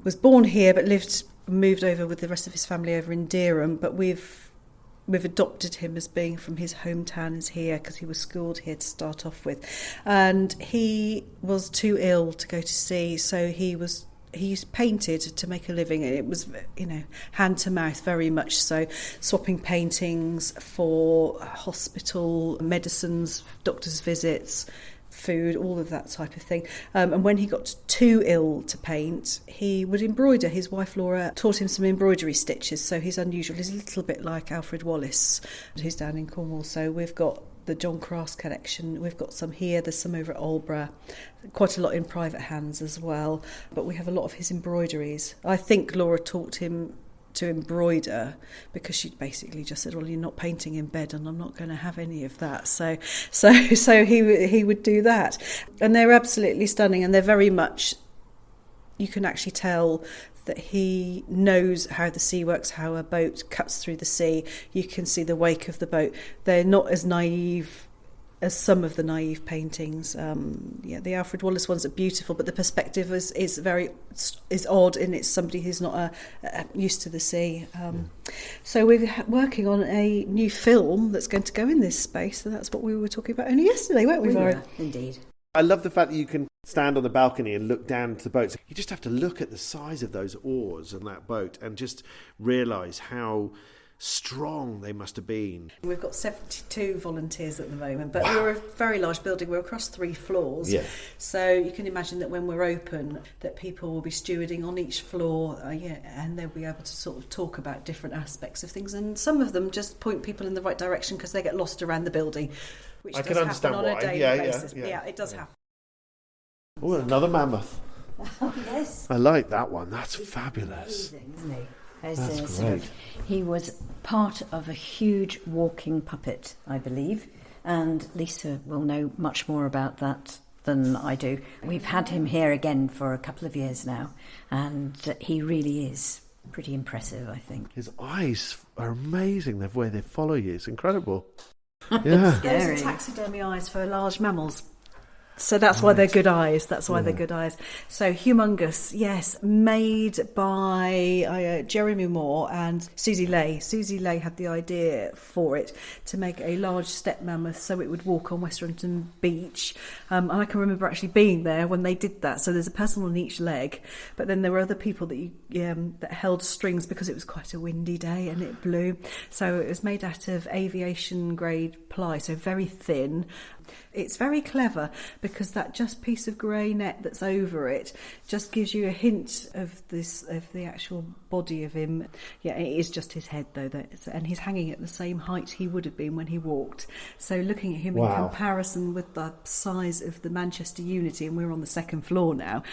was born here but moved over with the rest of his family over in Dereham, but we've adopted him as being from his hometown is here because he was schooled here to start off with, and he was too ill to go to sea, so he painted to make a living. It was, hand to mouth, very much so, swapping paintings for hospital medicines, doctor's visits, food, all of that type of thing. And when he got too ill to paint, he would embroider. His wife Laura taught him some embroidery stitches, so he's unusual. He's a little bit like Alfred Wallace, who's down in Cornwall. So we've got the John Crask collection. We've got some here, there's some over at Aldeburgh, quite a lot in private hands as well. But we have a lot of his embroideries. I think Laura taught him to embroider because she basically just said, well, you're not painting in bed and I'm not going to have any of that, so he would do that, and they're absolutely stunning, and they're very much, you can actually tell that he knows how the sea works, how a boat cuts through the sea. You can see the wake of the boat. They're not as naive as some of the naive paintings. The Alfred Wallace ones are beautiful, but the perspective is odd, and it's somebody who's not used to the sea. So we're working on a new film that's going to go in this space, so that's what we were talking about only yesterday, weren't we, Mhairi? Indeed. I love the fact that you can stand on the balcony and look down to the boats. You just have to look at the size of those oars on that boat and just realise how strong they must have been. We've got 72 volunteers at the moment, but we're a very large building. We're across 3 floors. Yeah. So you can imagine that when we're open, that people will be stewarding on each floor, and they'll be able to sort of talk about different aspects of things. And some of them just point people in the right direction because they get lost around the building, which I does can happen understand on why. a daily basis. Yeah, it does happen. Oh, another mammoth. Oh, yes. I like that one. That's fabulous. Amazing, isn't he? That's great. He was part of a huge walking puppet, I believe, and Lisa will know much more about that than I do. We've had him here again for a couple of years now, and he really is pretty impressive, I think. His eyes are amazing, the way they follow you. It's incredible. Yeah. Those are taxidermy eyes for large mammals. So that's why they're good eyes. They're good eyes. So humongous, yes, made by Jeremy Moore and Susie Lay. Susie Lay had the idea for it to make a large steppe mammoth so it would walk on Westrington Beach. And I can remember actually being there when they did that. So there's a person on each leg, but then there were other people that held strings because it was quite a windy day and it blew. So it was made out of aviation grade ply, so very thin. It's very clever because that just piece of grey net that's over it just gives you a hint of the actual body of him. Yeah, it is just his head though, and he's hanging at the same height he would have been when he walked. So looking at him in comparison with the size of the Manchester Unity, and we're on the 2nd floor now,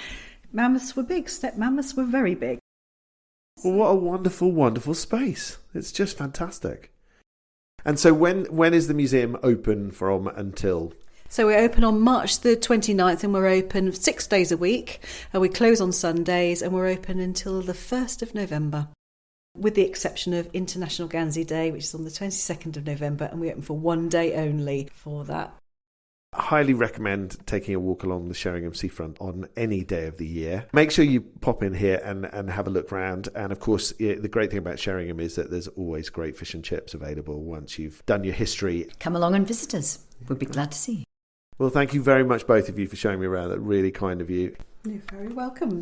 mammoths were big, steppe mammoths were very big. Well, what a wonderful, wonderful space. It's just fantastic. And so when is the museum open from until? So we're open on March the 29th, and we're open 6 days a week. We close on Sundays, and we're open until the 1st of November, with the exception of International Gansey Day, which is on the 22nd of November, and we open for 1 day only for that. I highly recommend taking a walk along the Sheringham seafront on any day of the year. Make sure you pop in here and have a look round. And of course, the great thing about Sheringham is that there's always great fish and chips available once you've done your history. Come along and visit us. We'd be glad to see you. Well, thank you very much, both of you, for showing me around. That's really kind of you. You're very welcome.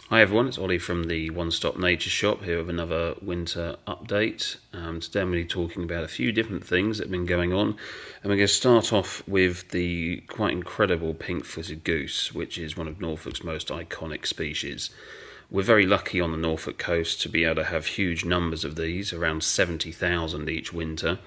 Hi everyone, it's Ollie from the One Stop Nature Shop here with another winter update. Today I'm going to be talking about a few different things that have been going on, and we're going to start off with the quite incredible pink-footed goose, which is one of Norfolk's most iconic species. We're very lucky on the Norfolk coast to be able to have huge numbers of these, around 70,000 each winter,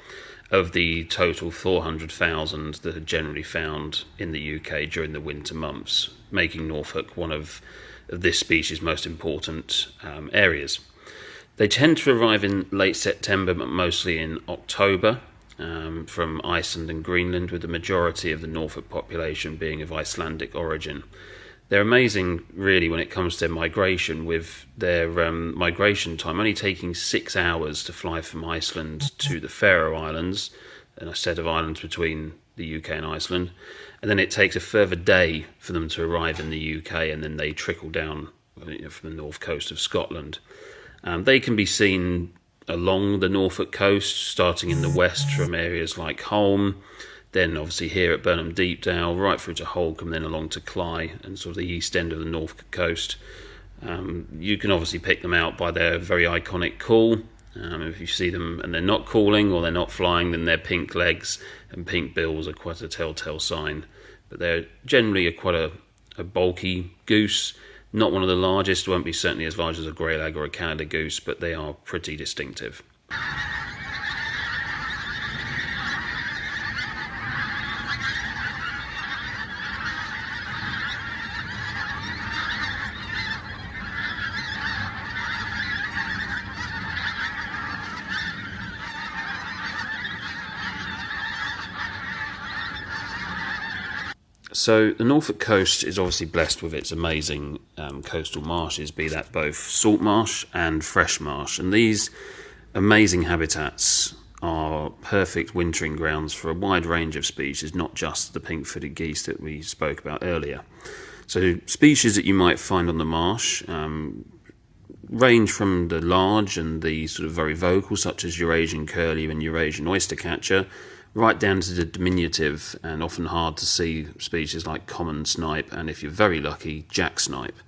of the total 400,000 that are generally found in the UK during the winter months, making Norfolk one of this species' most important areas. They tend to arrive in late September, but mostly in October, from Iceland and Greenland, with the majority of the Norfolk population being of Icelandic origin. They're amazing, really, when it comes to their migration, with their migration time only taking 6 hours to fly from Iceland to the Faroe Islands, and a set of islands between the UK and Iceland, and then it takes a further day for them to arrive in the UK, and then they trickle down from the north coast of Scotland. They can be seen along the Norfolk coast, starting in the west from areas like Holme, then obviously here at Burnham Deepdale, right through to Holcombe, then along to Cley and sort of the east end of the Norfolk coast. You can obviously pick them out by their very iconic call. If you see them and they're not calling or they're not flying, then their pink legs and pink bills are quite a telltale sign. But they're generally quite a bulky goose. Not one of the largest, won't be certainly as large as a greylag or a Canada goose, but they are pretty distinctive. So the Norfolk coast is obviously blessed with its amazing coastal marshes, be that both salt marsh and fresh marsh. And these amazing habitats are perfect wintering grounds for a wide range of species, not just the pink-footed geese that we spoke about earlier. So species that you might find on the marsh range from the large and the sort of very vocal, such as Eurasian curlew and Eurasian oystercatcher, right down to the diminutive and often hard to see species like common snipe and, if you're very lucky, jack snipe.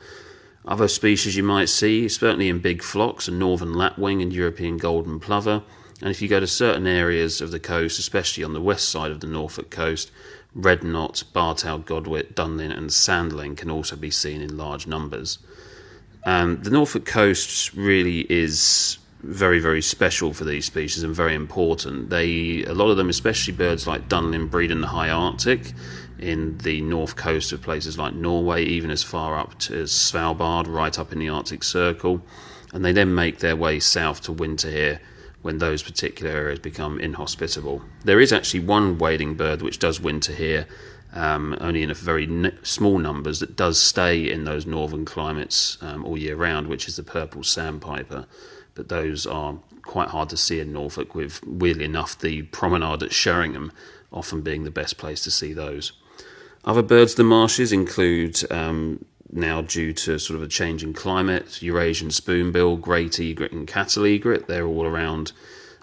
Other species you might see, certainly in big flocks, are northern lapwing and European golden plover. And if you go to certain areas of the coast, especially on the west side of the Norfolk coast, red knot, bar-tailed godwit, dunlin and sandling can also be seen in large numbers. The Norfolk coast really is very, very special for these species and very important. A lot of them, especially birds like dunlin, breed in the high Arctic, in the north coast of places like Norway, even as far up as Svalbard, right up in the Arctic Circle, and they then make their way south to winter here when those particular areas become inhospitable. There is actually one wading bird which does winter here, only in a very small numbers, that does stay in those northern climates all year round, which is the purple sandpiper. But those are quite hard to see in Norfolk, with, weirdly enough, the promenade at Sheringham often being the best place to see those. Other birds of the marshes include, now due to sort of a change in climate, Eurasian spoonbill, great egret and cattle egret. They're all around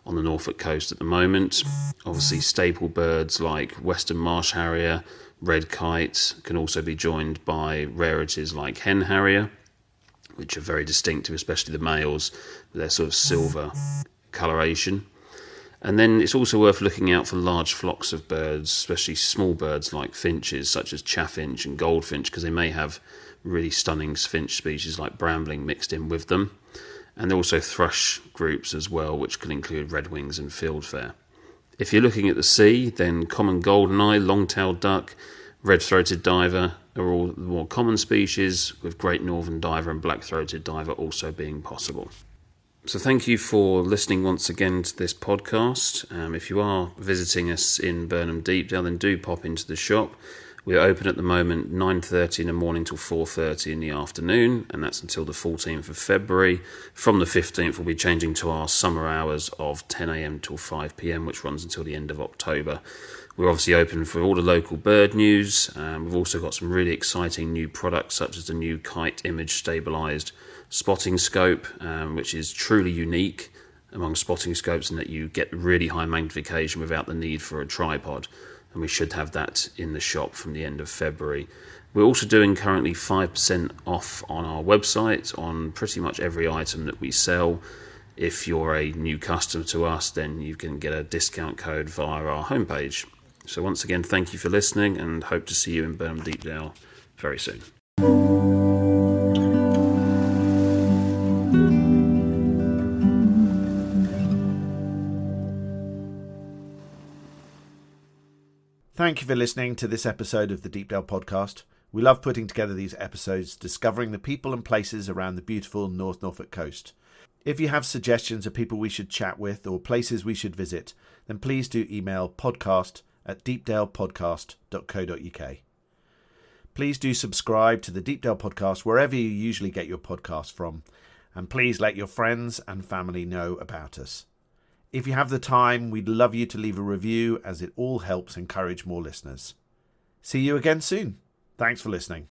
on the Norfolk coast at the moment. Obviously staple birds like western marsh harrier, red kite can also be joined by rarities like hen harrier, which are very distinctive, especially the males, with their sort of silver coloration. And then it's also worth looking out for large flocks of birds, especially small birds like finches, such as chaffinch and goldfinch, because they may have really stunning finch species like brambling mixed in with them. And there are also thrush groups as well, which can include redwings and fieldfare. If you're looking at the sea, then common goldeneye, long-tailed duck, red-throated diver are all the more common species, with great northern diver and black-throated diver also being possible. So thank you for listening once again to this podcast. If you are visiting us in Burnham Deepdale, then do pop into the shop. We're open at the moment 9:30 in the morning till 4:30 in the afternoon, and that's until the 14th of February. From the 15th, we'll be changing to our summer hours of 10 a.m. till 5 p.m, which runs until the end of October. We're obviously open for all the local bird news. We've also got some really exciting new products, such as the new Kite image stabilised spotting scope, which is truly unique among spotting scopes in that you get really high magnification without the need for a tripod. And we should have that in the shop from the end of February. We're also doing currently 5% off on our website on pretty much every item that we sell. If you're a new customer to us, then you can get a discount code via our homepage. So once again, thank you for listening, and hope to see you in Burnham Deepdale very soon. Thank you for listening to this episode of the Deepdale Podcast. We love putting together these episodes, discovering the people and places around the beautiful North Norfolk coast. If you have suggestions of people we should chat with or places we should visit, then please do email podcast@deepdalepodcast.co.uk. Please do subscribe to the Deepdale Podcast wherever you usually get your podcasts from, and please let your friends and family know about us. If you have the time, we'd love you to leave a review, as it all helps encourage more listeners. See you again soon. Thanks for listening.